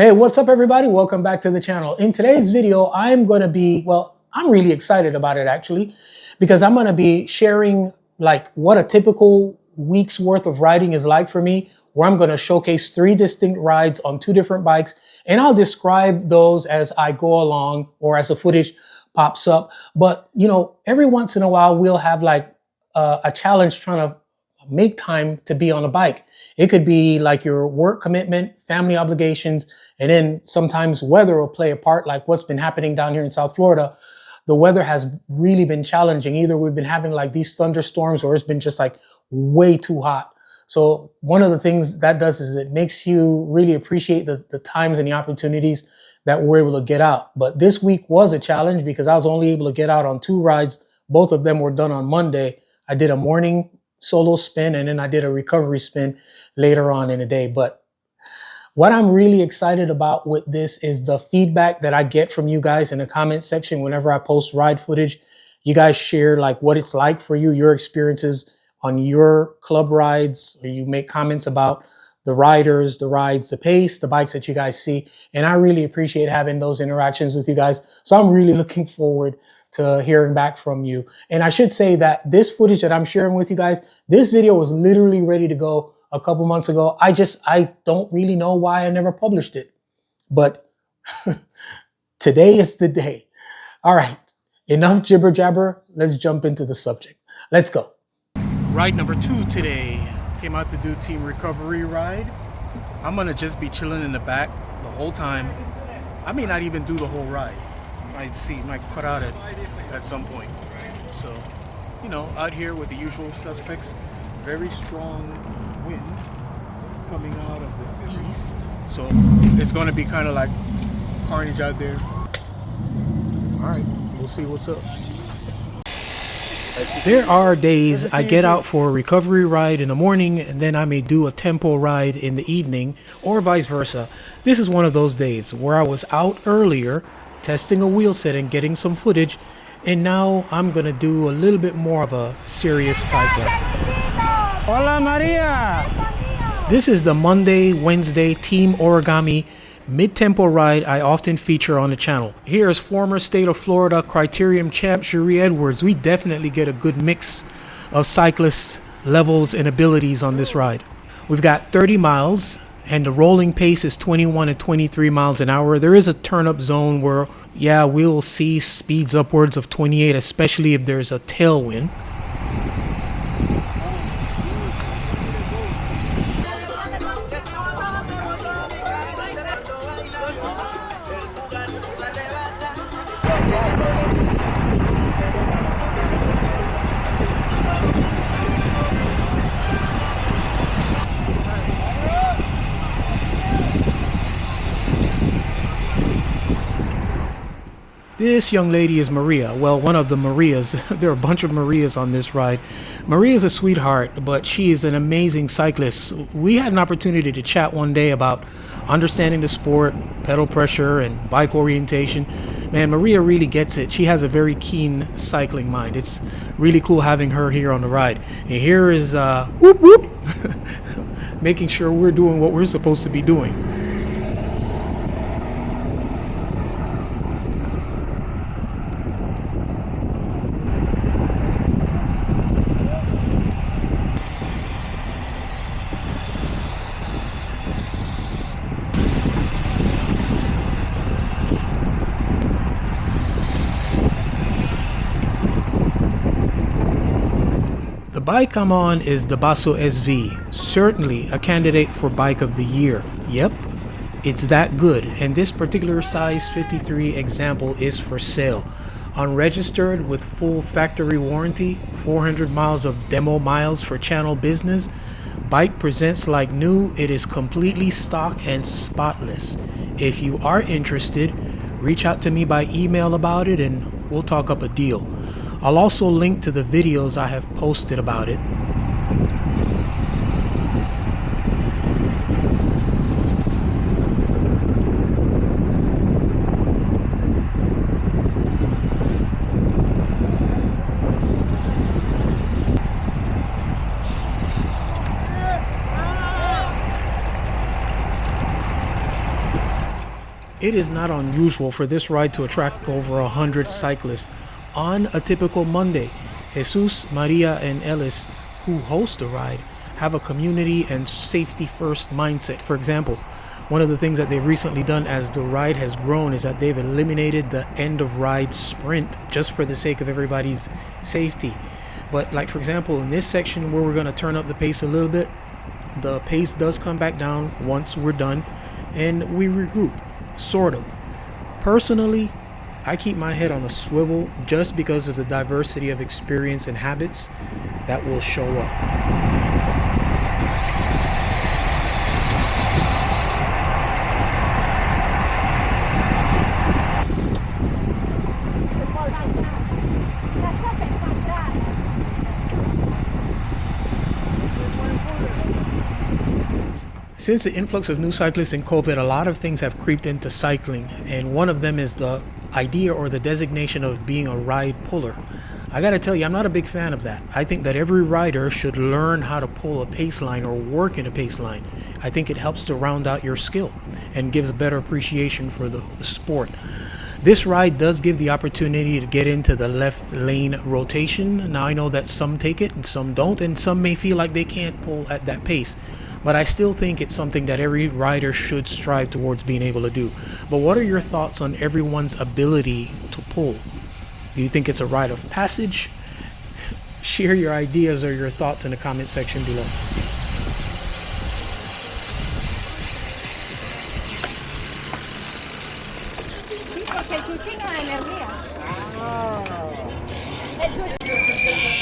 Hey, what's up everybody? Welcome back to the channel. In today's video, I'm really excited about it actually, because I'm going to be sharing like what a typical week's worth of riding is like for me, where I'm going to showcase 3 distinct rides on 2 different bikes, and I'll describe those as I go along or as the footage pops up. But you know, every once in a while we'll have like a challenge trying to make time to be on a bike. It could be like your work commitment, family obligations, and then sometimes weather will play a part, like what's been happening down here in South Florida. The weather has really been challenging. Either we've been having like these thunderstorms or it's been just like way too hot. So one of the things that does is it makes you really appreciate the times and the opportunities that we're able to get out. But this week was a challenge because I was only able to get out on 2 rides. Both of them were done on Monday. I did a morning solo spin and then I did a recovery spin later on in the day. But what I'm really excited about with this is the feedback that I get from you guys in the comment section whenever I post ride footage. You guys share like what it's like for you, your experiences on your club rides, or you make comments about the riders, the rides, the pace, the bikes that you guys see. And I really appreciate having those interactions with you guys. So I'm really looking forward to hearing back from you. And I should say that this footage that I'm sharing with you guys, this video was literally ready to go a couple months ago. I don't really know why I never published it, but today is the day. All right, enough jibber jabber. Let's jump into the subject. Let's go. Ride number 2 today. Came out to do team recovery ride. I'm gonna just be chilling in the back the whole time. I may not even do the whole ride. Might cut out at some point. So, you know, out here with the usual suspects. Very strong wind coming out of the east. So it's gonna be kind of like carnage out there. All right, we'll see what's up. There are days I get out for a recovery ride in the morning and then I may do a tempo ride in the evening, or vice versa. This is one of those days where I was out earlier testing a wheel set and getting some footage, and now I'm gonna do a little bit more of a serious type of. Hola Maria! This is the Monday, Wednesday Team Origami mid-tempo ride I often feature on the channel. Here's former state of Florida criterium champ Cherie Edwards. We definitely get a good mix of cyclists, levels, and abilities on this ride. We've got 30 miles and the rolling pace is 21 and 23 miles an hour. There is a turn-up zone where, yeah, we'll see speeds upwards of 28, especially if there's a tailwind. This young lady is Maria. Well, one of the Marias. There are a bunch of Marias on this ride. Maria is a sweetheart, but she is an amazing cyclist. We had an opportunity to chat one day about understanding the sport, pedal pressure, and bike orientation. Man, Maria really gets it. She has a very keen cycling mind. It's really cool having her here on the ride. And here is whoop whoop, making sure we're doing what we're supposed to be doing. The bike I'm on is the Basso SV, certainly a candidate for bike of the year. Yep, it's that good, and this particular size 53 example is for sale. Unregistered with full factory warranty, 400 miles of demo miles for channel business. Bike presents like new. It is completely stock and spotless. If you are interested, reach out to me by email about it and we'll talk up a deal. I'll also link to the videos I have posted about it. It is not unusual for this ride to attract over 100 cyclists on a typical Monday. Jesus, Maria, and Ellis, who host the ride, have a community and safety first mindset. For example, one of the things that they've recently done as the ride has grown is that they've eliminated the end of ride sprint just for the sake of everybody's safety. But like, for example, in this section where we're going to turn up the pace a little bit, the pace does come back down once we're done and we regroup, sort of. Personally, I keep my head on a swivel just because of the diversity of experience and habits that will show up. Since the influx of new cyclists in COVID, a lot of things have creeped into cycling, and one of them is the idea or the designation of being a ride puller. I gotta tell you, I'm not a big fan of that. I think that every rider should learn how to pull a pace line or work in a pace line. I think it helps to round out your skill and gives a better appreciation for the sport. This ride does give the opportunity to get into the left lane rotation. Now I know that some take it and some don't, and some may feel like they can't pull at that pace. But I still think it's something that every rider should strive towards being able to do. But what are your thoughts on everyone's ability to pull? Do you think it's a rite of passage? Share your ideas or your thoughts in the comment section below.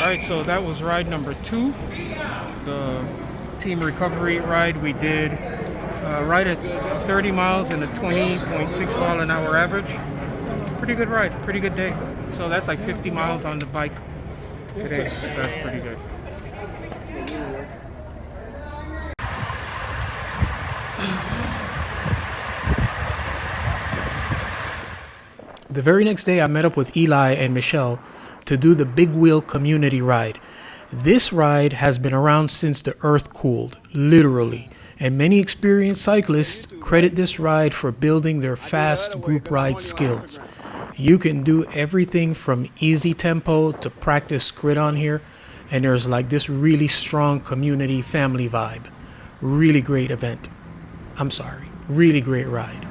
All right, so that was ride number 2, the team recovery ride. We did right at 30 miles and a 20.6 mile an hour average. Pretty good ride, pretty good day. So that's like 50 miles on the bike today, so that's pretty good. The very next day I met up with Eli and Michelle to do the Big Wheel community ride. This ride has been around since the earth cooled, literally, and many experienced cyclists credit this ride for building their fast group ride skills. You can do everything from easy tempo to practice grit on here, and there's like this really strong community family vibe. Really great event. I'm sorry, really great ride.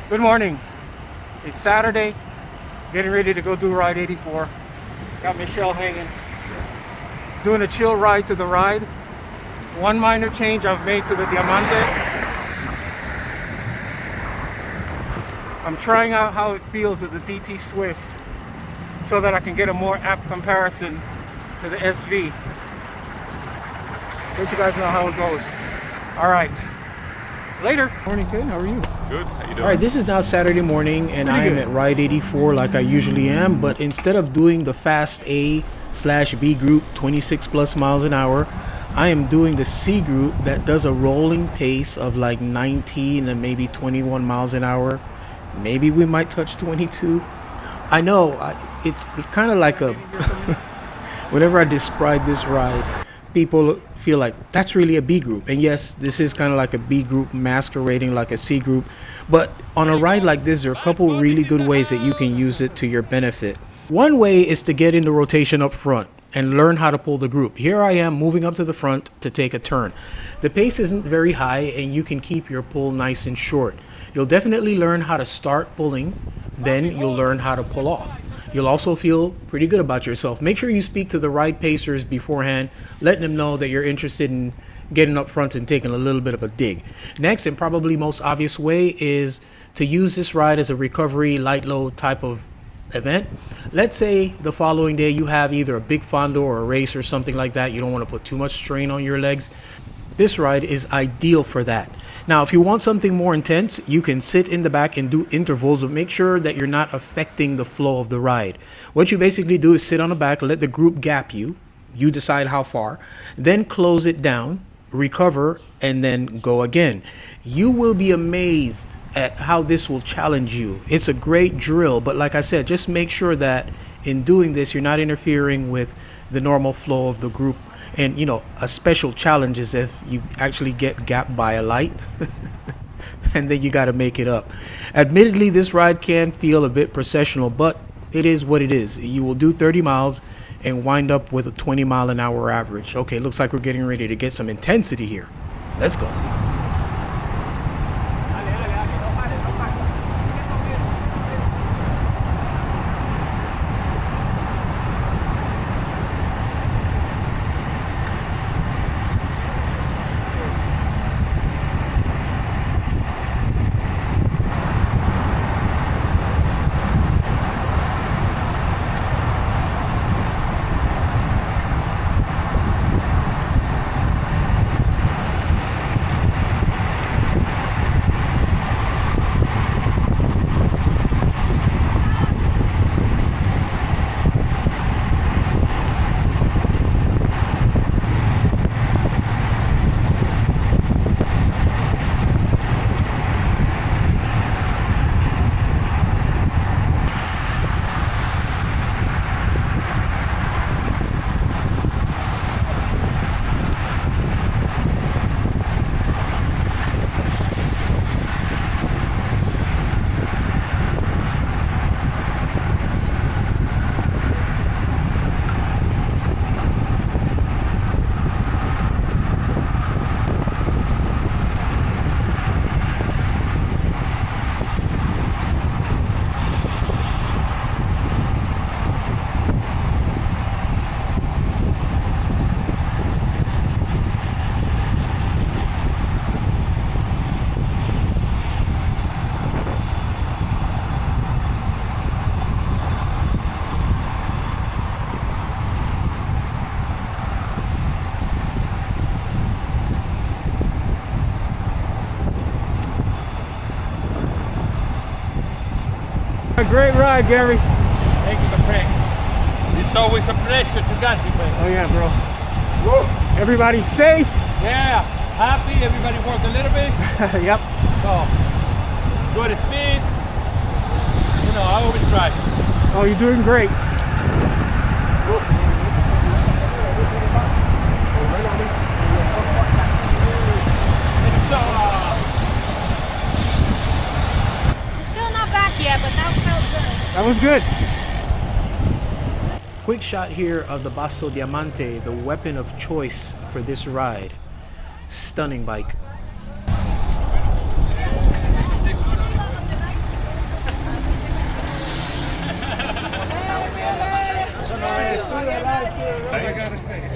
Good morning. It's Saturday, getting ready to go do ride 84. Got Michelle hanging, doing a chill ride to the ride. One minor change I've made to the Diamante. I'm trying out how it feels with the DT Swiss so that I can get a more apt comparison to the SV. Let you guys know how it goes. All right. Later. Morning, Ken. How are you? Good. How you doing? All right, this is now Saturday morning, and I am at Ride 84 like I usually am. But instead of doing the fast A/B group, 26 plus miles an hour, I am doing the C group that does a rolling pace of like 19 and maybe 21 miles an hour. Maybe we might touch 22. I know it's kind of like a. Whenever I describe this ride, people feel like that's really a B group. And yes, this is kind of like a B group masquerading like a C group. But on a ride like this, there are a couple really good ways that you can use it to your benefit. One way is to get into rotation up front and learn how to pull the group. Here I am moving up to the front to take a turn. The pace isn't very high and you can keep your pull nice and short. You'll definitely learn how to start pulling, then you'll learn how to pull off. You'll also feel pretty good about yourself. Make sure you speak to the ride pacers beforehand, letting them know that you're interested in getting up front and taking a little bit of a dig. Next, and probably most obvious way, is to use this ride as a recovery light load type of event. Let's say the following day you have either a big fondo or a race or something like that. You don't want to put too much strain on your legs. This ride is ideal for that. Now, if you want something more intense, you can sit in the back and do intervals, but make sure that you're not affecting the flow of the ride. What you basically do is sit on the back, let the group gap you. You decide how far, then close it down, recover, and then go again. You will be amazed at how this will challenge you. It's a great drill, but like I said, just make sure that in doing this, you're not interfering with the normal flow of the group. And, you know, a special challenge is if you actually get gapped by a light and then you got to make it up. Admittedly, this ride can feel a bit processional, but it is what it is. You will do 30 miles and wind up with a 20-mile-an-hour average. Okay, looks like we're getting ready to get some intensity here. Let's go. A great ride, Gary. Thank you, my friend. It's always a pleasure to get you, man. Oh yeah, bro. Woo. Everybody's safe. Yeah, happy. Everybody worked a little bit. Yep. So, good speed. You know, I always try. Oh, you're doing great. Still not back yet, but that felt good. That was good. Quick shot here of the Basso Diamante, the weapon of choice for this ride. Stunning bike.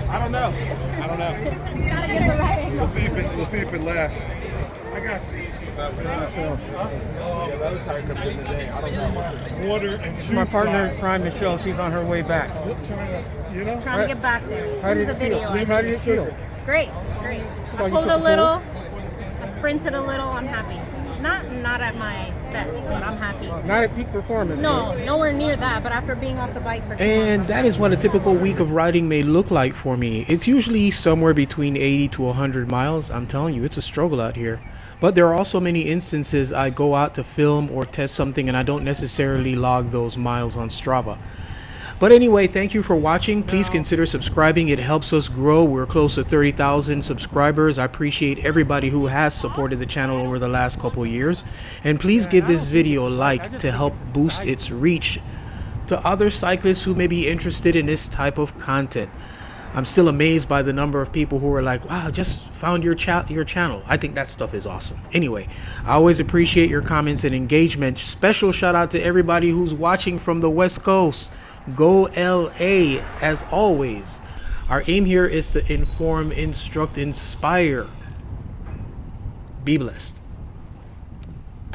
I don't know. We'll see if it lasts. I got you. Water and juice. My partner in crime, Michelle, she's on her way back. Trying to get back there. How This did is a it feel? video. How did it feel? Great, great. So I you pulled took a a little, I sprinted a little, I'm happy. Not at my best, but I'm happy. Not at peak performance. No, nowhere near that, but after being off the bike for 2 months. And that is what a typical week of riding may look like for me. It's usually somewhere between 80 to 100 miles. I'm telling you, it's a struggle out here. But there are also many instances I go out to film or test something and I don't necessarily log those miles on Strava. But anyway, thank you for watching. Please consider subscribing. It helps us grow. We're close to 30,000 subscribers. I appreciate everybody who has supported the channel over the last couple years. And please give this video a like to help boost its reach to other cyclists who may be interested in this type of content. I'm still amazed by the number of people who are like, wow, just found your channel. I think that stuff is awesome. Anyway, I always appreciate your comments and engagement. Special shout out to everybody who's watching from the West Coast. Go LA, as always. Our aim here is to inform, instruct, inspire. Be blessed.